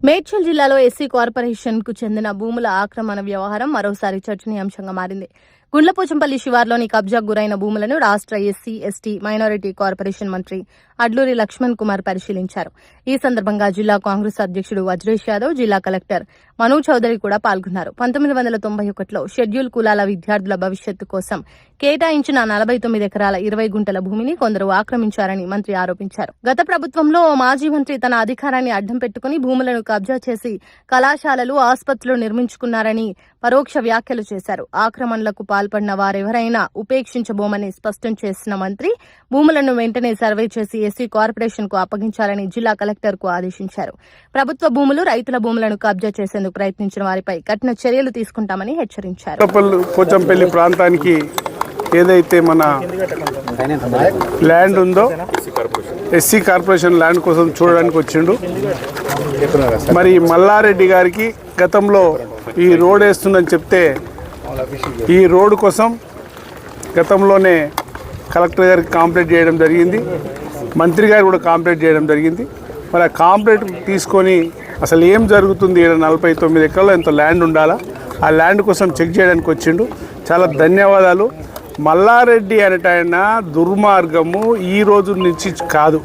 మేడ్చల్ జిల్లాలో SC corporation కు చెందిన భూముల ఆక్రమణ వ్యవహారం మరోసారి చర్చనీయాంశంగా మారింది. గుండ్లపోచంపల్లి శివార్లోని కబ్జాకు గురైన భూములను రాష్ట్ర ఎస్సీ, ఎస్టీ, మైనారిటీ కార్పొరేషన్ మంత్రి అడ్లూరి లక్ష్మణ్ కుమార్ పరిశీలించారు. ఈ సందర్భంగా జిల్లా కాంగ్రెస్ అధ్యక్షుడు వజ్రేష్ యాదవ్, జిల్లా కలెక్టర్ మను చౌదరి కూడా పాల్గొన్నారు. 1991లో షెడ్యూల్ కులాల విద్యార్థుల భవిష్యత్తు కోసం కేటాయించిన 49 ఎకరాల 20 గుంటల భూమిని కొందరు ఆక్రమించారని మంత్రి ఆరోపించారు. గత ప్రభుత్వంలో ఓ మాజీ మంత్రి తన అధికారాన్ని అడ్డం పెట్టుకుని భూములను కబ్జా చేసి కళాశాలలు, ఆసుపత్రులు నిర్మించుకున్నారని పరోక్ష వ్యాఖ్యలు చేశారు. ఆక్రమణలకు పాల్పడిన వారెవరైనా ఉపేక్షించబోమని స్పష్టం చేసిన మంత్రి భూములను వెంటనే సర్వే చేసి ఎస్సీ కార్పొరేషన్ కు అప్పగించాలని జిల్లా కలెక్టర్ కు ఆదేశించారు. ప్రభుత్వ భూములు, రైతుల భూములను కబ్జా చేసేందుకు ప్రయత్నించిన వారిపై కఠిన చర్యలు తీసుకుంటామని హెచ్చరించారు. పోచంపల్లి ప్రాంతానికి ఏదైతే మన ల్యాండ్ ఉందో ఎస్సీ కార్పొరేషన్ ల్యాండ్ కోసం చూడడానికి వచ్చిండు. మరి మల్లారెడ్డి గారికి గతంలో ఈ రోడ్ వేస్తుందని చెప్తే ఈ రోడ్డు కోసం గతంలోనే కలెక్టర్ గారికి కాంప్లైంట్ చేయడం జరిగింది, మంత్రి గారు కూడా కాంప్లైంట్ చేయడం జరిగింది. మరి ఆ కాంప్లైంట్ తీసుకొని అసలు ఏం జరుగుతుంది, 49 ఎకరాల్లో ఎంత ల్యాండ్ ఉండాలా, ఆ ల్యాండ్ కోసం చెక్ చేయడానికి వచ్చిండు. చాలా ధన్యవాదాలు. మల్లారెడ్డి అనేటైన దుర్మార్గము ఈ రోజు నుంచి కాదు.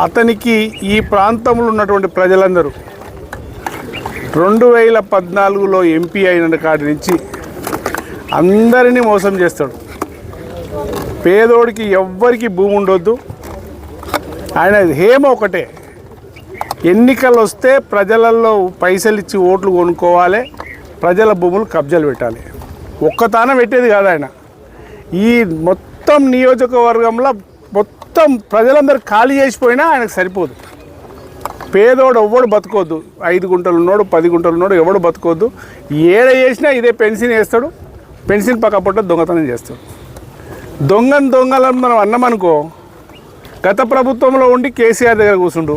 అతనికి ఈ ప్రాంతంలో ఉన్నటువంటి ప్రజలందరూ 2014లో ఎంపీ అయిన కాడి నుంచి అందరినీ మోసం చేస్తాడు. పేదోడికి ఎవ్వరికి భూమి ఉండొద్దు. ఆయన హేమ ఒకటే, ఎన్నికలు వస్తే ప్రజలలో పైసలు ఇచ్చి ఓట్లు కొనుక్కోవాలి, ప్రజల భూములు కబ్జాలు పెట్టాలి. ఒక్కతాన పెట్టేది కాదు ఆయన. ఈ మొత్తం నియోజకవర్గంలో మొత్తం ప్రజలందరూ ఖాళీ చేసిపోయినా ఆయనకు సరిపోదు. పేదోడు ఎవ్వడు బతుకోవద్దు. 5 గుంటలు ఉన్నాడు, 10 గుంటలు ఉన్నాడు, ఎవడు బతుకోవద్దు. ఏడ చేసినా ఇదే పెన్షన్ వేస్తాడు, పెన్షన్ పక్క పొట్ట దొంగతనం చేస్తాడు. దొంగలను మనం అన్నామనుకో, గత ప్రభుత్వంలో ఉండి కేసీఆర్ దగ్గర కూర్చుండు,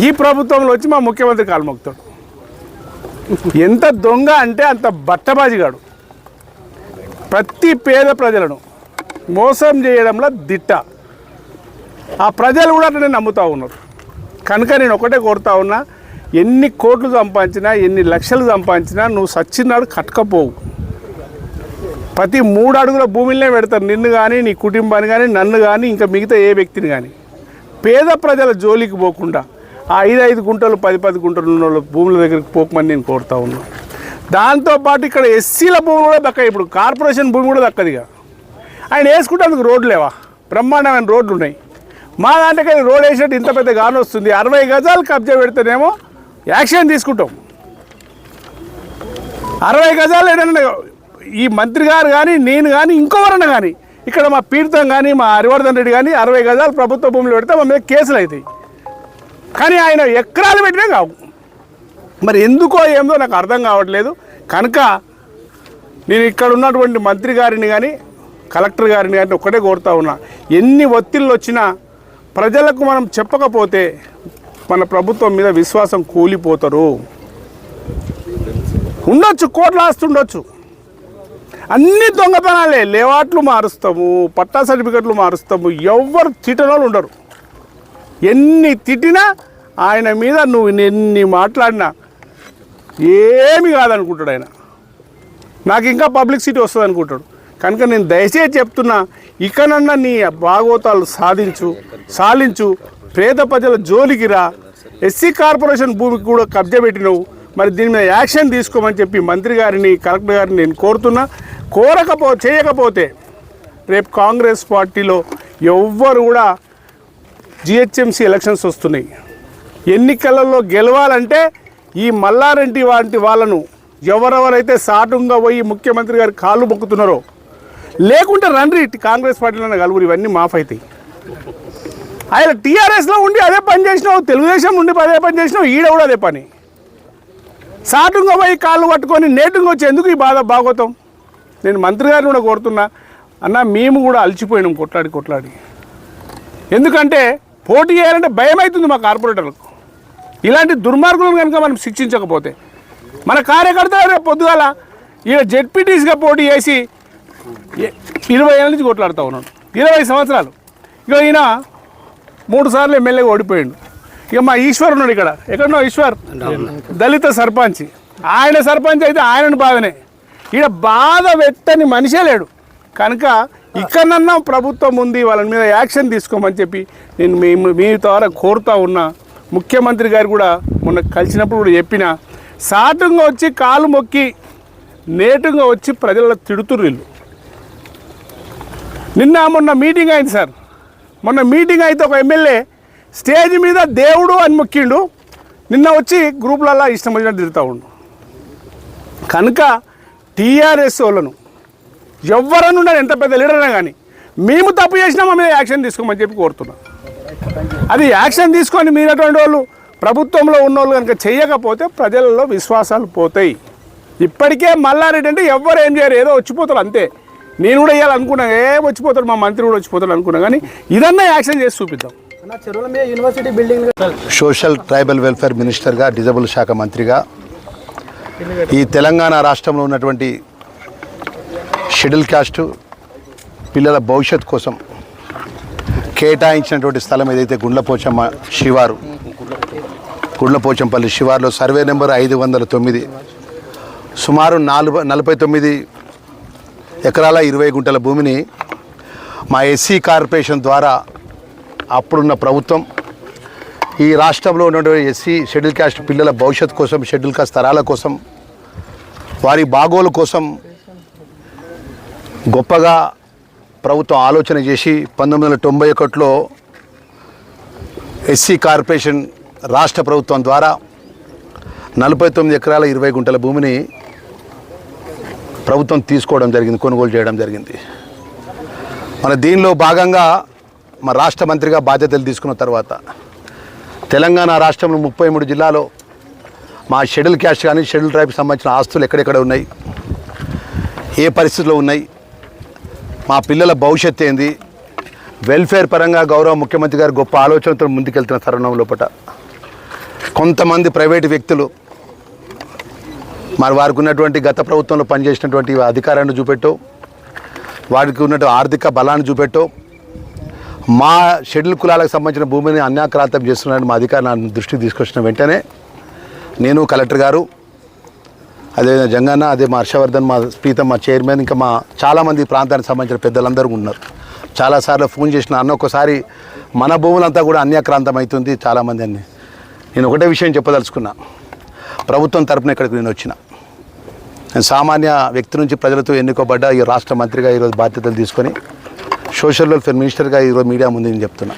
ఈ ప్రభుత్వంలో వచ్చి మా ముఖ్యమంత్రి కాలు మొక్కుతాడు. ఎంత దొంగ అంటే అంత బట్టబాజిగాడు. ప్రతి పేద ప్రజలను మోసం చేయడంలో దిట్ట. ఆ ప్రజలు కూడా అట్లనే నమ్ముతూ ఉన్నారు. కనుక నేను ఒకటే కోరుతా ఉన్నా, ఎన్ని కోట్లు సంపాదించినా, ఎన్ని లక్షలు సంపాదించినా నువ్వు సచ్చినాడు కట్టకపోవు. ప్రతి 3 అడుగుల భూమిలోనే పెడతారు నిన్ను కానీ, నీ కుటుంబాన్ని కానీ, నన్ను కానీ, ఇంకా మిగతా ఏ వ్యక్తిని కానీ. పేద ప్రజల జోలికి పోకుండా ఆ 5 గుంటలు 10 గుంటలు ఉన్న భూముల దగ్గరికి పోకమని నేను కోరుతా ఉన్నాను. దాంతోపాటు ఇక్కడ ఎస్సీల భూములు కూడా దక్కదు. ఇప్పుడు కార్పొరేషన్ భూమి కూడా దక్కదిగా. ఆయన వేసుకుంటేందుకు రోడ్లు లేవా? బ్రహ్మాండమైన రోడ్లు ఉన్నాయి. మా దాంట్లోకి రోడ్ వేసినట్టు ఇంత పెద్ద గాను వస్తుంది. 60 గజాలు కబ్జా పెడితేనేమో యాక్షన్ తీసుకుంటాం. 60 గజాలు ఏంటంటే ఈ మంత్రి గారు కానీ, నేను కానీ, ఇంకోవరన్నా కానీ, ఇక్కడ మా పీడితం కానీ, మా హరివర్ధన్ రెడ్డి కానీ 60 గజాలు ప్రభుత్వ భూములు పెడితే మా మీద కేసులు అవుతాయి. కానీ ఆయన ఎకరాలు పెట్టినా కావు. మరి ఎందుకో ఏమో నాకు అర్థం కావట్లేదు. కనుక నేను ఇక్కడ ఉన్నటువంటి మంత్రి గారిని కానీ, కలెక్టర్ గారిని కానీ ఒక్కటే కోరుతా ఉన్నా, ఎన్ని ఒత్తిళ్ళు వచ్చినా ప్రజలకు మనం చెప్పకపోతే మన ప్రభుత్వం మీద విశ్వాసం కూలిపోతారు. ఉండొచ్చు, కోట్ల ఆస్తి ఉండొచ్చు, అన్ని దొంగతనాలే. లేవాట్లు మారుస్తాము, పట్టా సర్టిఫికెట్లు మారుస్తాము, ఎవరు తిట్టనోళ్ళు ఉండరు. ఎన్ని తిట్టినా ఆయన మీద నువ్వు ఎన్ని మాట్లాడినా ఏమి కాదనుకుంటాడు ఆయన. నాకు ఇంకా పబ్లిసిటీ వస్తుంది అనుకుంటాడు. కనుక నేను దయచేసి చెప్తున్నా, ఇకనన్నా నీ భాగవతాలు సాలించు, పేద ప్రజల జోలికి రా. ఎస్సీ కార్పొరేషన్ భూమికి కూడా కబ్జా పెట్టినవు, మరి దీని మీద యాక్షన్ తీసుకోమని చెప్పి మంత్రి గారిని, కలెక్టర్ గారిని నేను కోరుతున్నా. చేయకపోతే రేపు కాంగ్రెస్ పార్టీలో ఎవ్వరు కూడా జిహెచ్ఎంసీ ఎలక్షన్స్ వస్తున్నాయి. ఎన్నికలలో గెలవాలంటే ఈ మల్లారెడ్డి వంటి వాళ్ళను ఎవరెవరైతే సాటుగా పోయి ముఖ్యమంత్రి గారి కాళ్ళు మొక్కుతున్నారో, లేకుంటే రండి కాంగ్రెస్ పార్టీలో కలుగురు, ఇవన్నీ మాఫ్ అవుతాయి. ఆయన టీఆర్ఎస్లో ఉండి అదే పని చేసినావు, తెలుగుదేశం ఉండి అదే పని చేసినావు, ఈడ కూడా అదే పని. సాటుగా పోయి కాళ్ళు పట్టుకొని నేటుగా వచ్చి ఎందుకు ఈ భాగవతం? నేను మంత్రి గారిని కూడా కోరుతున్నా, అన్న మేము కూడా అలసిపోయినాం కొట్లాడి. ఎందుకంటే పోటీ చేయాలంటే భయం అవుతుంది మా కార్పొరేటర్లకు. ఇలాంటి దుర్మార్గులను కనుక మనం శిక్షించకపోతే మన కార్యకర్తలు రేపు పొద్దుగాల ఈయన జెడ్పీటీసీగా పోటీ చేసి 20 ఏళ్ళ నుంచి కొట్లాడుతూ ఉన్నాడు. 20 సంవత్సరాలు. ఇక ఈయన 3 సార్లు ఎమ్మెల్యేగా ఓడిపోయాడు. ఇక మా ఈశ్వర్ ఉన్నాడు ఇక్కడ, ఎక్కడో ఈశ్వర్ దళిత సర్పంచ్, ఆయన సర్పంచ్ అయితే ఆయనను బాధనే, ఈడ బాధ పెట్టని మనిషే లేడు. కనుక ఇక్కడన్నా ప్రభుత్వం ఉంది, వాళ్ళ మీద యాక్షన్ తీసుకోమని చెప్పి నేను మీ ద్వారా కోరుతా ఉన్నా. ముఖ్యమంత్రి గారు కూడా మొన్న కలిసినప్పుడు కూడా చెప్పిన, సాటుగా వచ్చి కాలు మొక్కి నేటుగా వచ్చి ప్రజల తిడుతుర్రు వీళ్ళు. మొన్న మీటింగ్ అయింది సార్, మొన్న మీటింగ్ అయితే ఒక ఎమ్మెల్యే స్టేజ్ మీద దేవుడు అని మొక్కిండు, నిన్న వచ్చి గ్రూపులలో ఇష్టం వచ్చినట్టు తిరుగుతూ ఉండు. కనుక టీఆర్ఎస్ వాళ్ళను ఎవరన్నా ఉండాలి, ఎంత పెద్ద లీడర్ అయినా కానీ మేము తప్పు చేసినా మా మీద యాక్షన్ తీసుకోమని చెప్పి కోరుతున్నాం. అది యాక్షన్ తీసుకొని మీరు అటువంటి వాళ్ళు ప్రభుత్వంలో ఉన్నోళ్ళు కనుక చేయకపోతే ప్రజలలో విశ్వాసాలు పోతాయి. ఇప్పటికే మల్లారెడ్డి అంటే ఎవ్వరు ఏం చేయరు, ఏదో వచ్చిపోతారు అంతే. నేను కూడా ఇవ్వాలనుకున్నా, వచ్చిపోతాడు మా మంత్రి కూడా వచ్చిపోతాడు అనుకున్నా, కానీ ఇదన్నా యాక్షన్ చేసి చూపిద్దాం. సోషల్ ట్రైబల్ వెల్ఫేర్ మినిస్టర్గా, డిజబుల్ శాఖ మంత్రిగా ఈ తెలంగాణ రాష్ట్రంలో ఉన్నటువంటి షెడ్యూల్ క్యాస్ట్ పిల్లల భవిష్యత్ కోసం కేటాయించినటువంటి స్థలం ఏదైతే గుండ్లపోచమ్మ శివారు, గుండ్లపోచంపల్లి శివారులో సర్వే నెంబర్ 509 సుమారు 49 ఎకరాల 20 గుంటల భూమిని మా ఎస్సీ కార్పొరేషన్ ద్వారా అప్పుడున్న ప్రభుత్వం ఈ రాష్ట్రంలో ఉన్నటువంటి ఎస్సీ షెడ్యూల్ క్యాస్ట్ పిల్లల భవిష్యత్ కోసం, షెడ్యూల్ కాస్ట్ తరాల కోసం, వారి బాగోలు కోసం గొప్పగా ప్రభుత్వం ఆలోచన చేసి 1991లో ఎస్సీ కార్పొరేషన్ రాష్ట్ర ప్రభుత్వం ద్వారా 49 ఎకరాల 20 గుంటల భూమిని ప్రభుత్వం తీసుకోవడం జరిగింది, కొనుగోలు చేయడం జరిగింది. మన దీనిలో భాగంగా మా రాష్ట్ర మంత్రిగా బాధ్యతలు తీసుకున్న తర్వాత తెలంగాణ రాష్ట్రంలో 33 జిల్లాలో మా షెడ్యూల్ క్యాస్ట్ కానీ షెడ్యూల్ ట్రైబ్కి సంబంధించిన ఆస్తులు ఎక్కడెక్కడ ఉన్నాయి, ఏ పరిస్థితిలో ఉన్నాయి, మా పిల్లల భవిష్యత్తు ఏంది, వెల్ఫేర్ పరంగా గౌరవ ముఖ్యమంత్రి గారు గొప్ప ఆలోచనతో ముందుకెళ్తున్న తరుణం లోపల కొంతమంది ప్రైవేటు వ్యక్తులు మరి వారికి ఉన్నటువంటి గత ప్రభుత్వంలో పనిచేసినటువంటి అధికారాన్ని చూపెట్టో, వారికి ఉన్నటువంటి ఆర్థిక బలాన్ని చూపెట్టో మా షెడ్యూల్ కులాలకు సంబంధించిన భూమిని అన్యాక్రాంతం చేస్తున్నారని మా అధికారులను దృష్టికి తీసుకొచ్చిన వెంటనే నేను, కలెక్టర్ గారు, అదే జంగన్న, అదే మా హర్షవర్ధన్, మా ప్రీతం, మా చైర్మన్, ఇంకా మా చాలామంది ప్రాంతానికి సంబంధించిన పెద్దలందరూ ఉన్నారు. చాలాసార్లు ఫోన్ చేసిన, అన్న ఒక్కసారి మన భూములంతా కూడా అన్యాక్రాంతం అవుతుంది చాలామంది అని. నేను ఒకటే విషయం చెప్పదలుచుకున్నా, ప్రభుత్వం తరపున ఇక్కడికి నేను వచ్చిన, నేను సామాన్య వ్యక్తి నుంచి ప్రజలతో ఎన్నుకోబడ్డ ఈ రాష్ట్ర మంత్రిగా ఈరోజు బాధ్యతలు తీసుకొని సోషల్ వెల్ఫేర్ మినిస్టర్గా ఈరోజు మీడియా ముందు నేను చెప్తున్నా.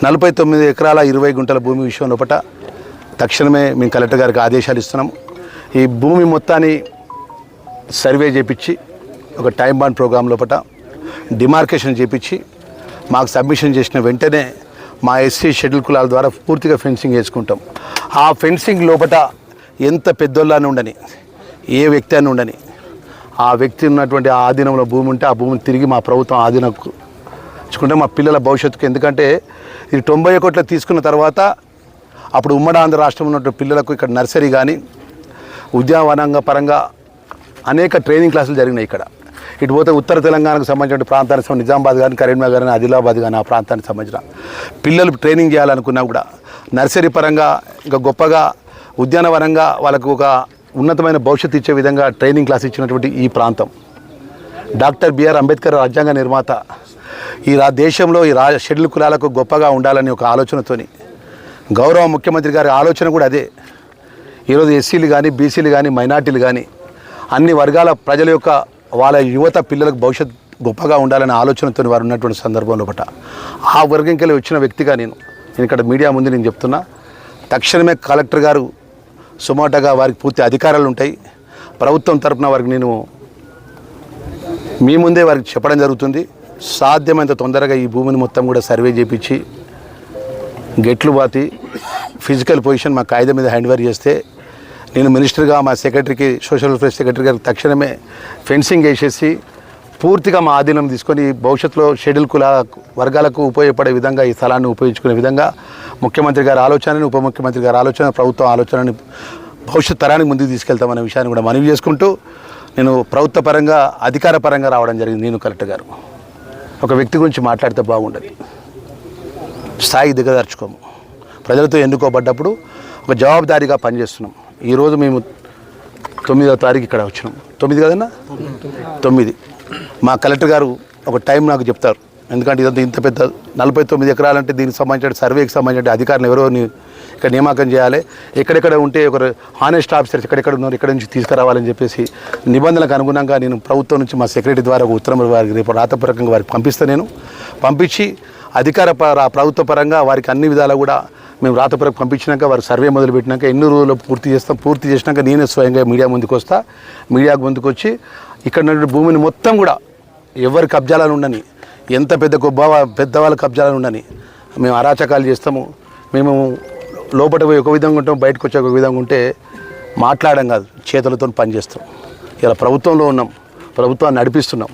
49 ఎకరాల 20 గుంటల భూమి విషయం లోపల తక్షణమే మేము కలెక్టర్ గారికి ఆదేశాలు ఇస్తున్నాము. ఈ భూమి మొత్తాన్ని సర్వే చేపించి ఒక టైం బాండ్ ప్రోగ్రాం లోపల డిమార్కేషన్ చేపించి మాకు సబ్మిషన్ చేసిన వెంటనే మా ఎస్సీ షెడ్యూల్ కులాల ద్వారా పూర్తిగా ఫెన్సింగ్ వేసుకుంటాం. ఆ ఫెన్సింగ్ లోపల ఎంత పెద్దోళ్ళని ఉండని, ఏ వ్యక్తి అని ఉండని, ఆ వ్యక్తి ఉన్నటువంటి ఆ ఆధీనంలో భూమి ఉంటే ఆ భూమిని తిరిగి మా ప్రభుత్వం ఆధీనంచుకుంటే మా పిల్లల భవిష్యత్తుకు. ఎందుకంటే ఇది 90 కోట్లు తీసుకున్న తర్వాత అప్పుడు ఉమ్మడి ఆంధ్ర రాష్ట్రంలో ఉన్నటువంటి పిల్లలకు ఇక్కడ నర్సరీ కానీ ఉద్యానవనంగా పరంగా అనేక ట్రైనింగ్ క్లాసులు జరిగినాయి. ఇక్కడ ఇటు పోతే ఉత్తర తెలంగాణకు సంబంధించిన ప్రాంతానికి నిజామాబాద్ కానీ, కరీంనగర్ కానీ, ఆదిలాబాద్ కానీ ఆ ప్రాంతానికి సంబంధించిన పిల్లలు ట్రైనింగ్ చేయాలనుకున్నా కూడా నర్సరీ పరంగా ఇంకా గొప్పగా ఉద్యానవనంగా వాళ్ళకు ఒక ఉన్నతమైన భవిష్యత్తు ఇచ్చే విధంగా ట్రైనింగ్ క్లాస్ ఇచ్చినటువంటి ఈ ప్రాంతం డాక్టర్ బిఆర్ అంబేద్కర్ రాజ్యాంగ నిర్మాత ఈ దేశంలో ఈ షెడ్యూల్ కులాలకు గొప్పగా ఉండాలని ఒక ఆలోచనతోని గౌరవ ముఖ్యమంత్రి గారి ఆలోచన కూడా అదే. ఈరోజు ఎస్సీలు కానీ, బీసీలు కానీ, మైనార్టీలు కానీ అన్ని వర్గాల ప్రజల యొక్క వాళ్ళ యువత పిల్లలకు భవిష్యత్ గొప్పగా ఉండాలనే ఆలోచనతో వారు ఉన్నటువంటి సందర్భంలో ఒకట ఆ వర్గంకెళ్ళి వచ్చిన వ్యక్తిగా నేను ఇక్కడ మీడియా ముందు నేను చెప్తున్నా. తక్షణమే కలెక్టర్ గారు సుమాటగా వారికి పూర్తి అధికారాలు ఉంటాయి. ప్రభుత్వం తరపున వారికి నేను మీ ముందే వారికి చెప్పడం జరుగుతుంది. సాధ్యమైనంత తొందరగా ఈ భూమిని మొత్తం కూడా సర్వే చేయించి గెట్లు బాతి ఫిజికల్ పొజిషన్ మా కాయిదా మీద హ్యాండ్ ఓవర్ చేస్తే నేను మినిస్టర్గా మా సెక్రటరీకి, సోషల్ వెల్ఫేర్ సెక్రటరీ గారికి తక్షణమే ఫెన్సింగ్ వేసేసి పూర్తిగా మా ఆధీనం తీసుకొని భవిష్యత్తులో షెడ్యూల్ కుల వర్గాలకు ఉపయోగపడే విధంగా ఈ స్థలాన్ని ఉపయోగించుకునే విధంగా ముఖ్యమంత్రి గారి ఆలోచనని, ఉప ముఖ్యమంత్రి గారి ఆలోచన, ప్రభుత్వం ఆలోచనని భవిష్యత్ తరానికి ముందుకు తీసుకెళ్తామనే విషయాన్ని కూడా మనవి చేసుకుంటూ నేను ప్రభుత్వ పరంగా, అధికార పరంగా రావడం జరిగింది. నేను కలెక్టర్ గారు ఒక వ్యక్తి గురించి మాట్లాడితే బాగుండదు, స్థాయి దిగదార్చుకోము. ప్రజలతో ఎన్నుకోబడ్డప్పుడు ఒక జవాబుదారీగా పనిచేస్తున్నాం. ఈరోజు మేము 9వ తారీఖు ఇక్కడ వచ్చినాం. 9 కదన్నా 9. మా కలెక్టర్ గారు ఒక టైం నాకు చెప్తారు, ఎందుకంటే ఇదంతా ఇంత పెద్ద 49 ఎకరాలంటే దీనికి సంబంధించిన సర్వేకి సంబంధించిన అధికారులు ఎవరో ఇక్కడ నియామకం చేయాలి, ఎక్కడెక్కడ ఉంటే ఒకరు హానెస్ట్ ఆఫీసర్స్ ఎక్కడెక్కడ ఉన్నారు ఇక్కడ నుంచి తీసుకురావాలని చెప్పేసి నిబంధనలకు అనుగుణంగా నేను ప్రభుత్వం నుంచి మా సెక్రటరీ ద్వారా ఒక ఉత్తరం వారికి రేపు రాతపూర్వకంగా వారికి పంపిస్తాను. నేను పంపించి ప్రభుత్వ పరంగా వారికి అన్ని విధాలా కూడా మేము రాతపూర్వక పంపించినాక వారు సర్వే మొదలుపెట్టినాక ఎన్ని రోజుల్లో పూర్తి చేసినాక నేనే స్వయంగా మీడియా ముందుకు వస్తా. మీడియాకు ముందుకు వచ్చి ఇక్కడ ఉన్న భూమిని మొత్తం కూడా ఎవరి కబ్జాలను ఉండని, ఎంత పెద్దవాళ్ళ కబ్జాలను ఉండని మేము అరాచకాలు చేస్తాము. మేము లోపల పోయి ఒక విధంగా ఉంటాం, బయటకు వచ్చి ఒక విధంగా ఉంటే మాట్లాడడం కాదు, చేతులతో పనిచేస్తాం. ఇలా ప్రభుత్వంలో ఉన్నాం, ప్రభుత్వాన్ని నడిపిస్తున్నాం.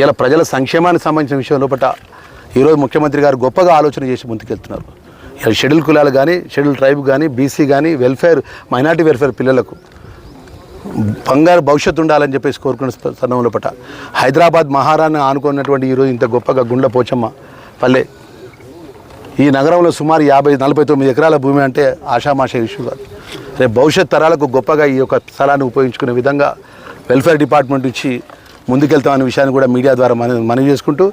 ఇలా ప్రజల సంక్షేమానికి సంబంధించిన విషయం లోపల ఈరోజు ముఖ్యమంత్రి గారు గొప్పగా ఆలోచన చేసి ముందుకెళ్తున్నారు. ఇలా షెడ్యూల్ కులాలు కానీ, షెడ్యూల్ ట్రైబ్ కానీ, బీసీ కానీ, వెల్ఫేర్ మైనార్టీ వెల్ఫేర్ పిల్లలకు బంగారు భవిష్యత్తు ఉండాలని చెప్పేసి కోరుకున్న స్థలంలో పట్ల హైదరాబాద్ మహారాణి ఆనుకున్నటువంటి ఈరోజు ఇంత గొప్పగా గుండ్ల పోచమ్మ పల్లె ఈ నగరంలో సుమారు 49 ఎకరాల భూమి అంటే ఆషామాష ఇష్యూ కాదు. రేపు భవిష్యత్ తరాలకు గొప్పగా ఈ యొక్క స్థలాన్ని ఉపయోగించుకునే విధంగా వెల్ఫేర్ డిపార్ట్మెంట్ ఇచ్చి ముందుకెళ్తామనే విషయాన్ని కూడా మీడియా ద్వారా మనవి చేసుకుంటూ,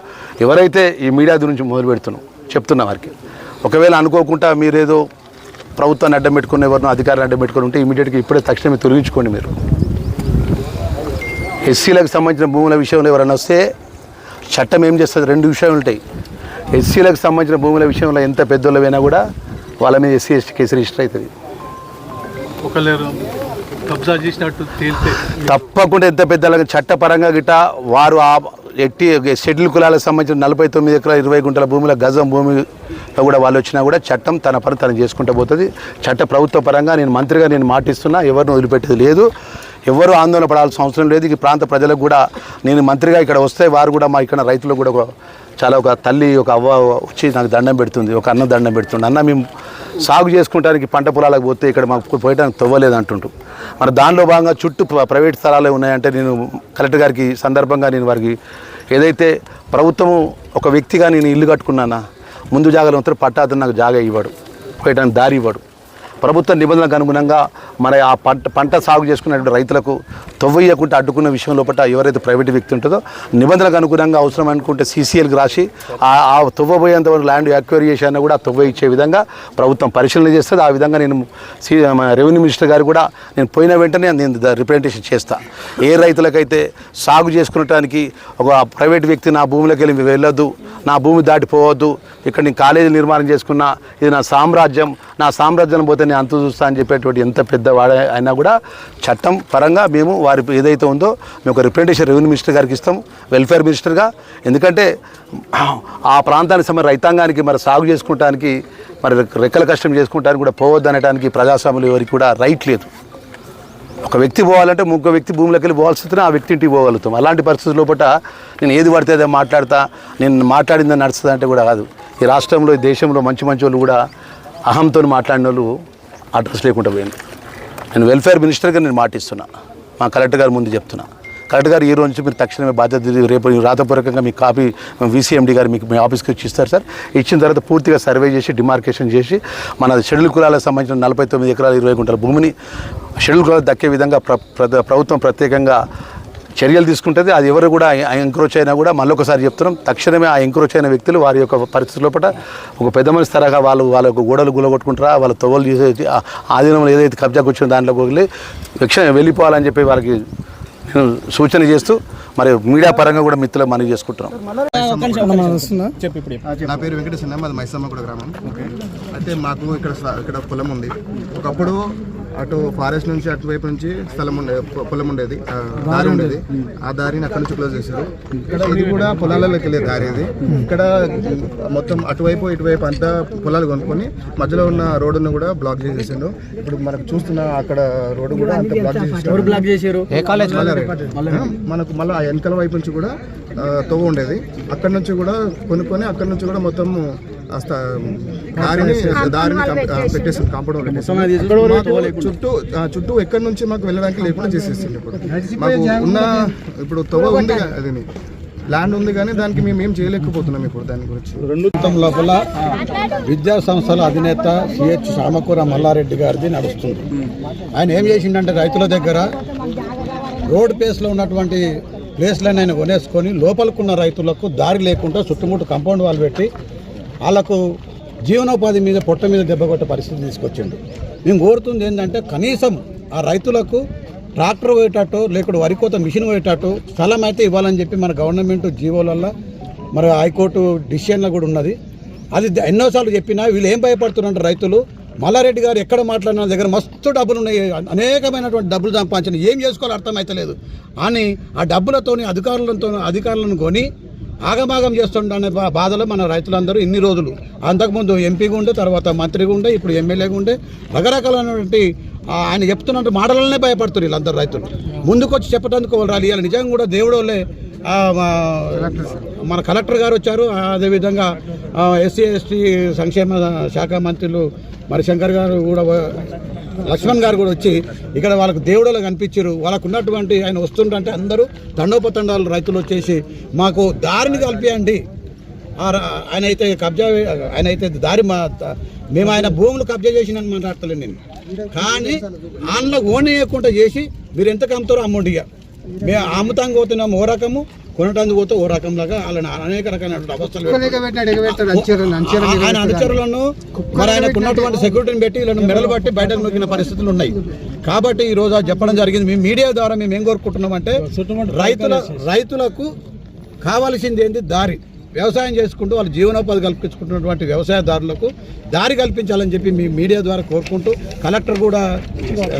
ఎవరైతే ఈ మీడియా గురించి మొదలు పెడుతున్నాం చెప్తున్నా వారికి, ఒకవేళ అనుకోకుండా మీరేదో ప్రభుత్వాన్ని అడ్డం పెట్టుకుని ఎవరినో అధికారాన్ని అడ్డం పెట్టుకుని ఉంటే ఇమీడియట్గా ఇప్పుడే తక్షణమే తొలగించుకోండి. మీరు ఎస్సీలకు సంబంధించిన భూముల విషయంలో ఎవరైనా వస్తే చట్టం ఏం చేస్తుంది, 2 విషయాలు ఉంటాయి. ఎస్సీలకు సంబంధించిన భూముల విషయంలో ఎంత పెద్దోళ్ళమైనా కూడా వాళ్ళ మీద ఎస్సీ ఎస్టీ కేసు రిజిస్టర్ అవుతుంది. తప్పకుండా ఎంత పెద్ద చట్టపరంగా గిట్ట వారు ఆ షెడ్యూల్ కులాలకు సంబంధించిన 49 ఎకరాల 20 గుంటల భూముల గజం భూమిలో కూడా వాళ్ళు వచ్చినా కూడా చట్టం తన పని తను చేసుకుంటూ పోతుంది. ప్రభుత్వ పరంగా నేను మంత్రిగా నేను మాటిస్తున్నా, ఎవరిని వదిలిపెట్టేది లేదు, ఎవరు ఆందోళన పడాల్సిన అవసరం లేదు. ఈ ప్రాంత ప్రజలకు కూడా నేను మంత్రిగా ఇక్కడ వస్తే వారు కూడా మా ఇక్కడ రైతులకు కూడా ఒక తల్లి ఒక అవ్వ వచ్చి నాకు దండం పెడుతుంది, ఒక అన్న దండం పెడుతుంది. అన్న మేము సాగు చేసుకుంటానికి పంట పొలాలకు పోతే ఇక్కడ మాకు పోయడానికి తవ్వలేదు అంటుంటూ, మరి దానిలో భాగంగా చుట్టూ ప్రైవేట్ స్థలాలే ఉన్నాయంటే నేను కలెక్టర్ గారికి సందర్భంగా నేను వారికి ఏదైతే ప్రభుత్వము ఒక వ్యక్తిగా నేను ఇల్లు కట్టుకున్నానా ముందు జాగాలో ఉంటే పట్టాదని నాకు జాగా ఇవ్వడు, పోయడానికి దారి ఇవ్వడు. ప్రభుత్వ నిబంధనలకు అనుగుణంగా మరి ఆ పంట సాగు చేసుకున్నటువంటి రైతులకు తవ్వయ్యకుండా అడ్డుకున్న విషయం లోపల ఎవరైతే ప్రైవేట్ వ్యక్తి ఉంటుందో నిబంధనలకు అనుగుణంగా అవసరం అనుకుంటే సీసీఎల్కి రాసి ఆ తవ్వబోయేంత వరకు ల్యాండ్ యాక్వైర్ చేసి అన్న కూడా తవ్వ ఇచ్చే విధంగా ప్రభుత్వం పరిశీలన చేస్తుంది. ఆ విధంగా నేను రెవెన్యూ మినిస్టర్ గారు కూడా నేను పోయిన వెంటనే నేను రిప్రజెంటేషన్ చేస్తాను. ఏ రైతులకైతే సాగు చేసుకునడానికి ఒక ప్రైవేట్ వ్యక్తి నా భూమిలోకి వెళ్ళి వెళ్ళొద్దు, నా భూమి దాటిపోవద్దు, ఇక్కడ నేను కాలేజీ నిర్మాణం చేసుకున్నా, ఇది నా సామ్రాజ్యం పోతే నేను అంతు చూస్తా అని చెప్పేటువంటి ఎంత పెద్దవాడ అయినా కూడా చట్టం పరంగా మేము వారి ఏదైతే ఉందో మేము ఒక రిప్రజెంటేషన్ రెవెన్యూ మినిస్టర్ గారికి ఇస్తాం, వెల్ఫేర్ మినిస్టర్గా. ఎందుకంటే ఆ ప్రాంతానికి రైతాంగానికి మరి సాగు చేసుకోవడానికి మరి రెక్కల కష్టం చేసుకోవడానికి కూడా పోవద్దు అనడానికి ప్రజాస్వామ్యంలో ఎవరికి కూడా రైట్ లేదు. ఒక వ్యక్తి పోవాలంటే ఇంకో వ్యక్తి భూమిలోకి వెళ్ళి పోవాల్సి ఆ వ్యక్తి ఇంటికి పోగలుగుతాం. అలాంటి పరిస్థితుల లోపల నేను ఏది పడితే అదే మాట్లాడతా, నేను మాట్లాడిందని నడుస్తుంది అంటే కూడా కాదు. ఈ రాష్ట్రంలో ఈ దేశంలో మంచి వాళ్ళు కూడా అహంతో మాట్లాడిన వాళ్ళు అడ్రస్ లేకుండా పోయింది. నేను వెల్ఫేర్ మినిస్టర్గా నేను మాటిస్తున్నా, మా కలెక్టర్ గారు ముందు చెప్తున్నా. కలెక్టర్ గారు ఈ రోజు నుంచి మీరు తక్షణమే బాధ్యత రేపు రాతపూర్వకంగా మీ కాపీ వీసీఎండీ గారు మీకు మీ ఆఫీస్కి వచ్చి ఇస్తారు సార్. ఇచ్చిన తర్వాత పూర్తిగా సర్వే చేసి డిమార్కేషన్ చేసి మన షెడ్యూల్ కులాలకు సంబంధించిన 49 ఎకరాల 20 గుంటల భూమిని షెడ్యూల్ కులాలకు దక్కే విధంగా ప్రభుత్వం ప్రత్యేకంగా చర్యలు తీసుకుంటుంది. అది ఎవరు కూడా ఎంక్రోచ్ అయినా కూడా మళ్ళొకసారి చెప్తున్నాం, తక్షణమే ఆ ఎంక్రోచ్ అయిన వ్యక్తులు వారి యొక్క పరిస్థితి లోపల ఒక పెద్ద మనిషి తరగా వాళ్ళ గోడలు గులగొట్టుకుంటారా, వాళ్ళ తొవ్వలు చేసే ఆధీనంలో ఏదైతే కబ్జాకు వచ్చిన దాంట్లోకి వెళ్ళిపోవాలని చెప్పి వాళ్ళకి సూచన చేస్తూ మరి మీడియా పరంగా కూడా మిత్రులు మనవి చేసుకుంటున్నాం. నా పేరు వెంకటేశ్వర, మాది మైసమ్మ కూడా గ్రామం. అయితే మాకు ఇక్కడ పొలం ఉంది. ఒకప్పుడు అటు ఫారెస్ట్ నుంచి అటువైపు నుంచి పొలం ఉండేది, దారి ఉండేది. ఆ దారిని అక్కడి నుంచి క్లోజ్ చేశారు. ఇది కూడా పొలాలలోకి వెళ్ళే దారి ఇది. ఇక్కడ మొత్తం అటువైపు ఇటువైపు అంతా పొలాలు కొనుక్కొని మధ్యలో ఉన్న రోడ్డును కూడా బ్లాక్ చేసేసారు. ఇప్పుడు మనకు చూస్తున్న అక్కడ రోడ్డు కూడా అంత బ్లాక్ చేశారు. మనకు మళ్ళీ ఆ వెనకాల వైపు నుంచి కూడా తవ్వ ఉండేది. అక్కడి నుంచి కూడా కొనుక్కొని అక్కడి నుంచి కూడా మొత్తం దారిని పెట్టేసారు, కాంపౌండ్ పెట్టేసారు. చుట్టూ ఎక్కడి నుంచి మాకు వెళ్ళడానికి లేకుండా చేసేస్తుంది. ఇప్పుడు మాకు ఉన్న ఇప్పుడు తవ్వ ఉంది, అది ల్యాండ్ ఉంది కానీ దానికి మేము ఏం చేయలేకపోతున్నాం ఇప్పుడు దాని గురించి. మొత్తం లోపల విద్యా సంస్థల అధినేత సిహెచ్ సామకూర మల్లారెడ్డి గారిది నడుస్తుంది. ఆయన ఏం చేసిండంటే రైతుల దగ్గర రోడ్ ప్లేస్లో ఉన్నటువంటి ప్లేస్లను ఆయన కొనేసుకొని లోపలికున్న రైతులకు దారి లేకుండా చుట్టుముట్టు కాంపౌండ్ వాళ్ళు పెట్టి వాళ్ళకు జీవనోపాధి మీద పొట్ట మీద దెబ్బ కొట్టే పరిస్థితి తీసుకొచ్చిండు. మేము కోరుతుంది ఏంటంటే కనీసం ఆ రైతులకు ట్రాక్టర్ పోయేటట్టు లేకపోతే వరి కోత మిషన్ పోయేటట్టు స్థలం అయితే ఇవ్వాలని చెప్పి మన గవర్నమెంట్ జీవోలల్లో మరి హైకోర్టు డిసిషన్లో కూడా ఉన్నది. అది ఎన్నోసార్లు చెప్పినా వీళ్ళు ఏం భయపడుతున్నారంటే రైతులు మల్లారెడ్డి గారు ఎక్కడ మాట్లాడిన దగ్గర మస్తు డబ్బులు ఉన్నాయి, అనేకమైనటువంటి డబ్బులు సంపాదించిన ఏం చేసుకోవాలో అర్థమైతలేదు అని ఆ డబ్బులతోని అధికారులను కొని ఆగమాగం చేస్తుండే బాధలో మన రైతులందరూ ఇన్ని రోజులు అంతకుముందు ఎంపీగా ఉండే, తర్వాత మంత్రిగా ఉండే, ఇప్పుడు ఎమ్మెల్యేగా ఉండే, రకరకాలైనటువంటి ఆయన చెప్తున్నట్టు మాటలనే భయపడుతున్నారు వీళ్ళందరూ రైతులు. ముందుకు వచ్చి చెప్పడానికి వాళ్ళు రాలి. ఇవాళ నిజంగా కూడా దేవుడు వాళ్ళే మన కలెక్టర్ గారు వచ్చారు, అదేవిధంగా ఎస్సీ ఎస్టీ సంక్షేమ శాఖ మంత్రులు మరి శంకర్ గారు కూడా, లక్ష్మణ్ గారు కూడా వచ్చి ఇక్కడ వాళ్ళకు దేవుడులో కనిపించారు. వాళ్ళకు ఉన్నటువంటి ఆయన వస్తుంటే అందరూ తండోపతండాలు రైతులు వచ్చేసి మాకు దారిని కల్పియండి, ఆయన అయితే దారి మేము ఆయన భూములు కబ్జా చేసినని మాట్లాడతలేదు నేను, కానీ ఆయనలో ఓనేయకుండా చేసి మీరు ఎంత అమ్ముతారో అమౌంట్ ఇక మేము అమ్ముతాం పోతున్నాము ఓ రకము, కొనటానికి పోతే ఓ రకంలాగా వాళ్ళని అనేక రకమైన అవస్థలు ఆయన అనుచరులను మరి ఆయనకు ఉన్నటువంటి సెక్యూరిటీని పెట్టి వీళ్ళని మెడలు బట్టి బయటకు నొక్కిన పరిస్థితులు ఉన్నాయి. కాబట్టి ఈ రోజు చెప్పడం జరిగింది. మేము మీడియా ద్వారా మేము ఏం కోరుకుంటున్నామంటే రైతులకు కావాల్సింది ఏంటి దారి, వ్యవసాయం చేసుకుంటూ వాళ్ళు జీవనోపాధి కల్పించుకుంటున్నటువంటి వ్యవసాయదారులకు దారి కల్పించాలని చెప్పి మీ మీడియా ద్వారా కోరుకుంటూ కలెక్టర్ కూడా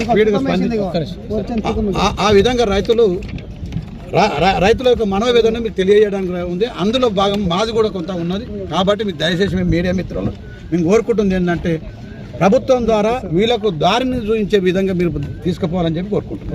స్పీడ్గా ఆ విధంగా రైతుల యొక్క మనోవేదన మీకు తెలియజేయడానికి ఉంది. అందులో భాగం మాది కూడా కొంత ఉన్నది. కాబట్టి మీకు దయచేసి మేము మీడియా మిత్రులు మేము కోరుకుంటుంది ఏంటంటే ప్రభుత్వం ద్వారా వీళ్ళకు దారిని చూపించే విధంగా మీరు తీసుకుపోవాలని చెప్పి కోరుకుంటున్నాం.